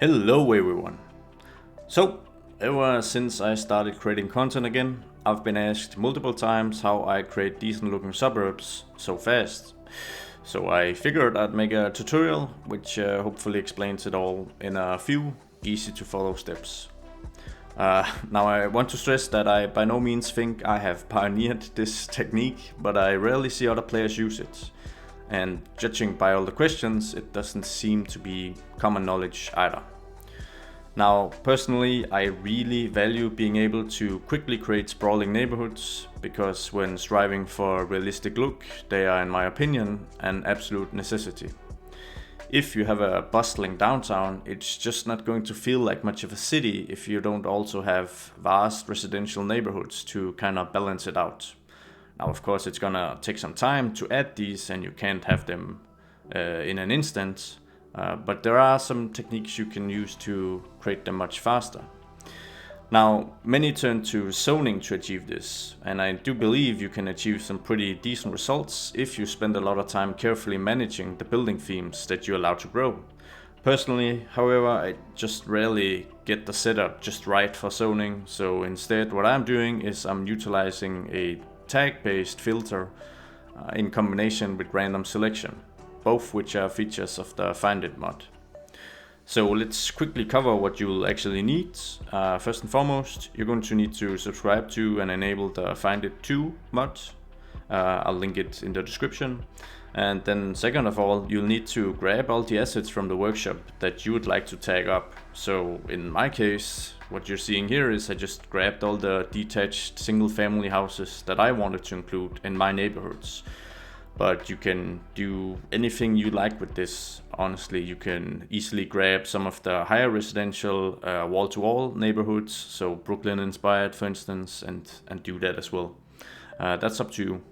Hello everyone! So, ever since I started creating content again, I've been asked multiple times how I create decent looking suburbs so fast. So I figured I'd make a tutorial which hopefully explains it all in a few easy to follow steps. Now I want to stress that I by no means think I have pioneered this technique, but I rarely see other players use it. And judging by all the questions, it doesn't seem to be common knowledge either. Now, personally, I really value being able to quickly create sprawling neighborhoods because when striving for a realistic look, they are, in my opinion, an absolute necessity. If you have a bustling downtown, it's just not going to feel like much of a city if you don't also have vast residential neighborhoods to kind of balance it out. Now, of course, it's gonna take some time to add these and you can't have them in an instant. But there are some techniques you can use to create them much faster. Now, many turn to zoning to achieve this, and I do believe you can achieve some pretty decent results if you spend a lot of time carefully managing the building themes that you allow to grow. Personally, however, I just rarely get the setup just right for zoning, so instead what I'm doing is I'm utilizing a tag-based filter in combination with random selection, both which are features of the Find It mod. So let's quickly cover what you'll actually need. First and foremost, you're going to need to subscribe to and enable the Find It 2 mod. I'll link it in the description. And then second of all, you'll need to grab all the assets from the workshop that you would like to tag up. So in my case, what you're seeing here is I just grabbed all the detached single family houses that I wanted to include in my neighborhoods. But you can do anything you like with this. Honestly, you can easily grab some of the higher residential wall-to-wall neighborhoods, so Brooklyn inspired for instance, and do that as well. That's up to you.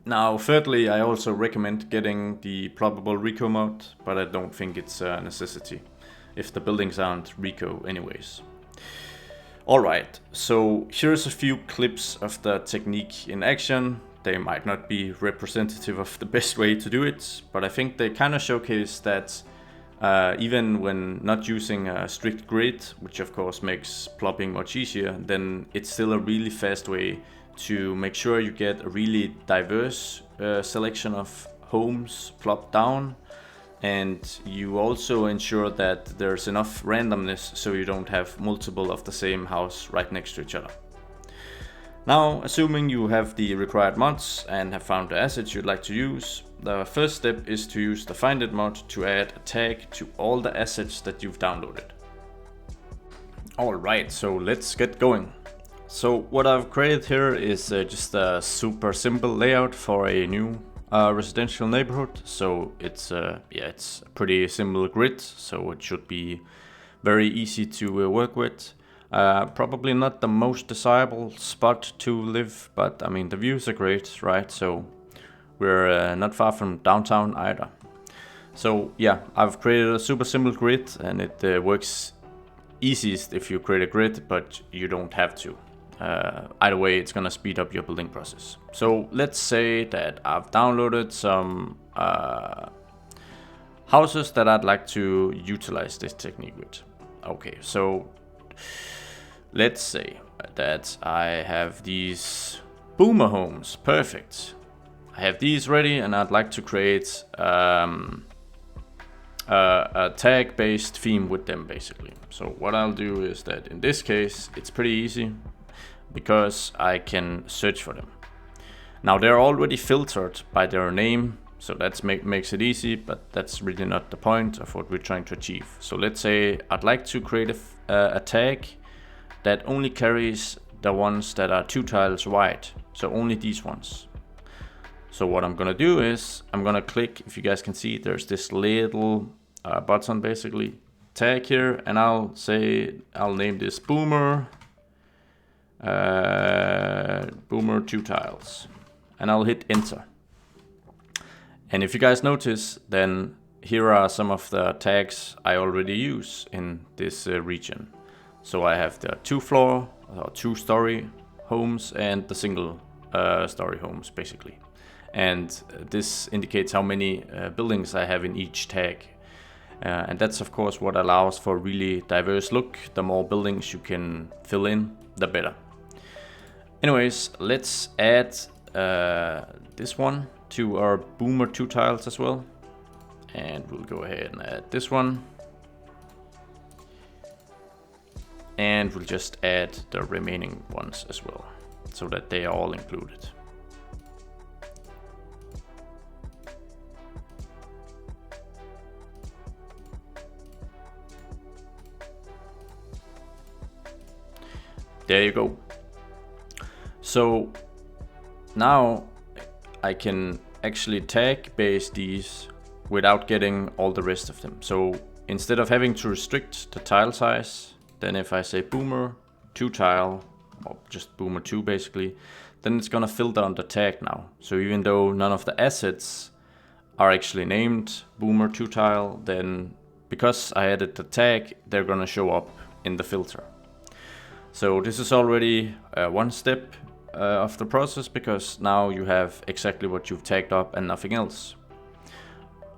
Now, thirdly, I also recommend getting the probable Rico mod, but I don't think it's a necessity if the buildings aren't Rico anyways. Alright, so here's a few clips of the technique in action. They might not be representative of the best way to do it, but I think they kind of showcase that even when not using a strict grid, which of course makes plopping much easier, then it's still a really fast way to make sure you get a really diverse selection of homes plopped down, and you also ensure that there's enough randomness so you don't have multiple of the same house right next to each other. Now, assuming you have the required mods and have found the assets you'd like to use, the first step is to use the Find It mod to add a tag to all the assets that you've downloaded. Alright, so let's get going. So what I've created here is just a super simple layout for a new residential neighborhood. So it's a pretty simple grid, so it should be very easy to work with. Probably not the most desirable spot to live, but I mean the views are great, right? So we're not far from downtown either. So yeah, I've created a super simple grid, and it works easiest if you create a grid, but you don't have to. Either way, it's gonna speed up your building process. So let's say that I've downloaded some houses that I'd like to utilize this technique with. Okay, so let's say that I have these boomer homes. Perfect. I have these ready and I'd like to create a tag-based theme with them basically. So what I'll do is that in this case, it's pretty easy because I can search for them. Now they're already filtered by their name, so that makes it easy, but that's really not the point of what we're trying to achieve. So let's say I'd like to create a tag that only carries the ones that are 2 tiles wide, so only these ones. So what I'm gonna do is I'm gonna click, if you guys can see, there's this little button basically, tag here, and I'll name this boomer 2 tiles, and I'll hit enter. And if you guys notice, then here are some of the tags I already use in this region. So I have the 2-floor or 2-story homes and the single story homes basically. And this indicates how many buildings I have in each tag. And that's of course what allows for a really diverse look. The more buildings you can fill in, the better. Anyways, let's add this one to our boomer 2 tiles as well. And we'll go ahead and add this one. And we'll just add the remaining ones as well, so that they are all included. There you go. So now I can actually tag base these without getting all the rest of them. So instead of having to restrict the tile size, then if I say boomer 2 tile, or just boomer 2 basically, then it's gonna filter on the tag now. So even though none of the assets are actually named boomer 2 tile, then because I added the tag, they're gonna show up in the filter. So this is already one step of the process, because now you have exactly what you've tagged up and nothing else.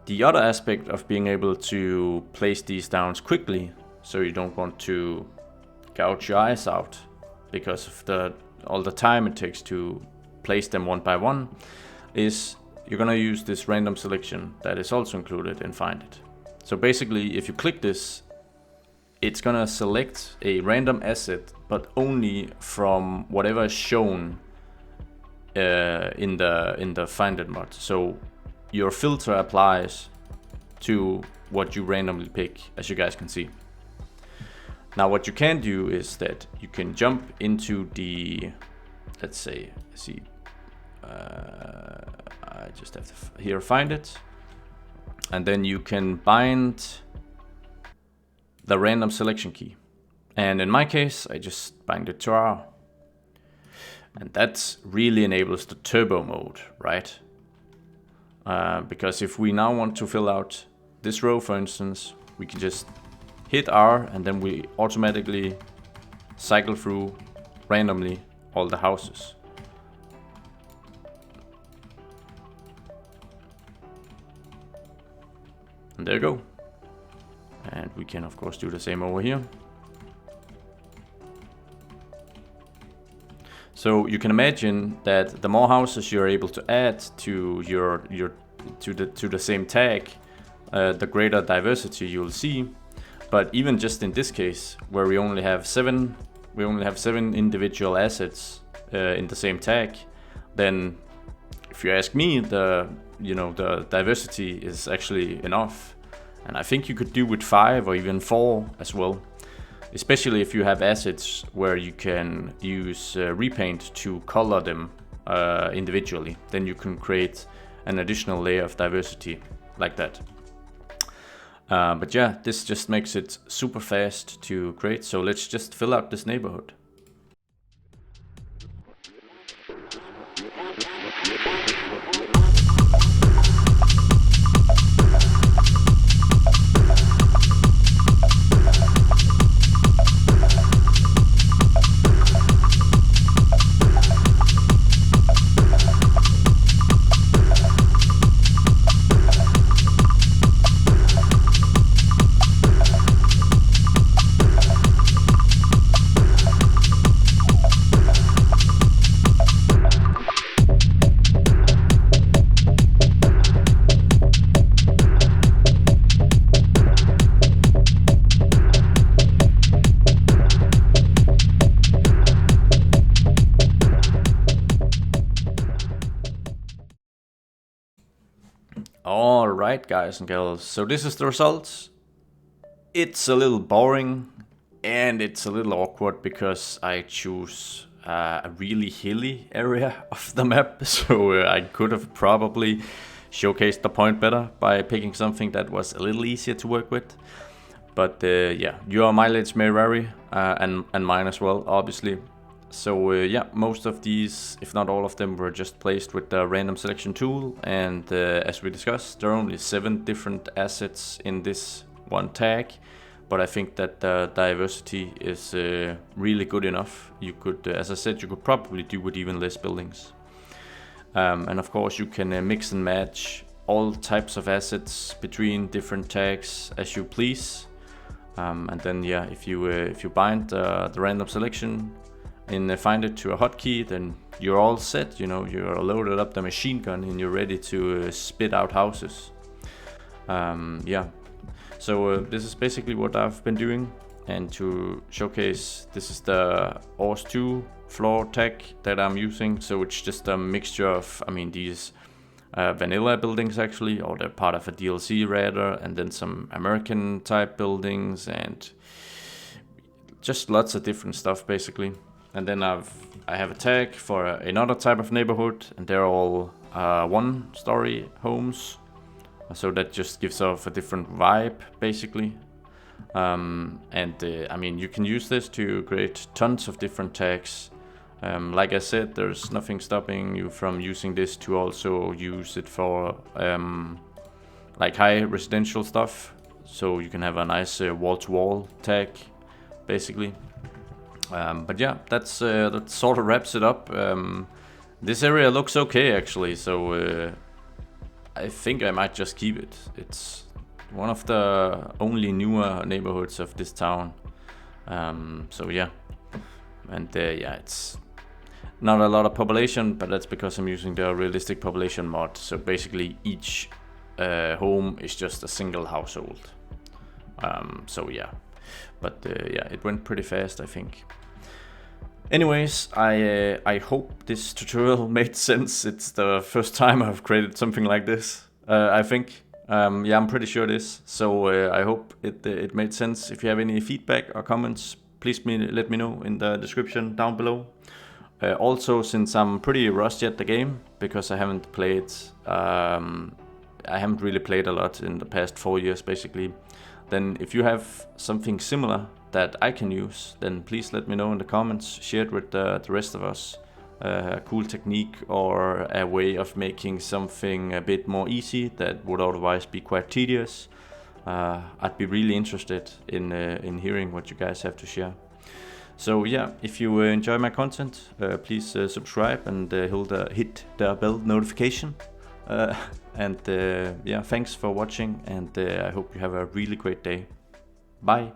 The other aspect of being able to place these down quickly, so you don't want to gouge your eyes out because of all the time it takes to place them one by one, is you're gonna use this random selection that is also included in Find It. So basically, if you click this, it's gonna select a random asset, but only from whatever is shown in the Find It mod. So your filter applies to what you randomly pick, as you guys can see. Now what you can do is that you can jump into the, let's say, I just have to here Find It, and then you can bind the random selection key. And in my case, I just bind it to R. And that really enables the turbo mode, right? Because if we now want to fill out this row, for instance, we can just hit R, and then we automatically cycle through randomly all the houses. And there you go. And we can of course do the same over here. So you can imagine that the more houses you're able to add to the same tag, the greater diversity you'll see. But even just in this case, where we only have seven individual assets in the same tag, then if you ask me, the diversity is actually enough. And I think you could do with 5 or even 4 as well, especially if you have assets where you can use repaint to color them individually. Then you can create an additional layer of diversity like that. But yeah, this just makes it super fast to create. So let's just fill out this neighborhood. Alright guys and girls, so this is the results. It's a little boring and it's a little awkward because I choose a really hilly area of the map, so I could have probably showcased the point better by picking something that was a little easier to work with. But yeah, your mileage may vary, and mine as well, obviously. So yeah, most of these, if not all of them, were just placed with the random selection tool. And as we discussed, there are only 7 different assets in this one tag. But I think that the diversity is really good enough. You could, as I said, you could probably do with even less buildings. And of course you can mix and match all types of assets between different tags as you please. And then yeah, if you bind the random selection and find it to a hotkey, then you're all set. You know, you're loaded up the machine gun and you're ready to spit out houses. Yeah, so this is basically what I've been doing. And to showcase, this is the OS2 floor tag that I'm using. So it's just a mixture of, I mean, these vanilla buildings actually, or they're part of a DLC rather, and then some American type buildings and just lots of different stuff basically. And then I have a tag for another type of neighborhood, and they're all one-story homes. So that just gives off a different vibe basically. I mean, you can use this to create tons of different tags. Like I said, there's nothing stopping you from using this to also use it for like high residential stuff. So you can have a nice wall-to-wall tag basically. But yeah, that sort of wraps it up. This area looks okay actually, so I think I might just keep it. It's one of the only newer neighborhoods of this town. So yeah, and yeah, it's not a lot of population, but that's because I'm using the realistic population mod. So basically each home is just a single household. So yeah, but yeah, it went pretty fast, I think. Anyways, I hope this tutorial made sense. It's the first time I've created something like this, I think. Yeah, I'm pretty sure it is. So I hope it made sense. If you have any feedback or comments, please let me know in the description down below. Also, since I'm pretty rusty at the game, because I haven't really played a lot in the past 4 years basically, then if you have something similar that I can use, then please let me know in the comments. Share it with the rest of us. A cool technique or a way of making something a bit more easy that would otherwise be quite tedious. I'd be really interested in hearing what you guys have to share. So yeah, if you enjoy my content, please subscribe and hit the bell notification. Yeah, thanks for watching, and I hope you have a really great day. Bye.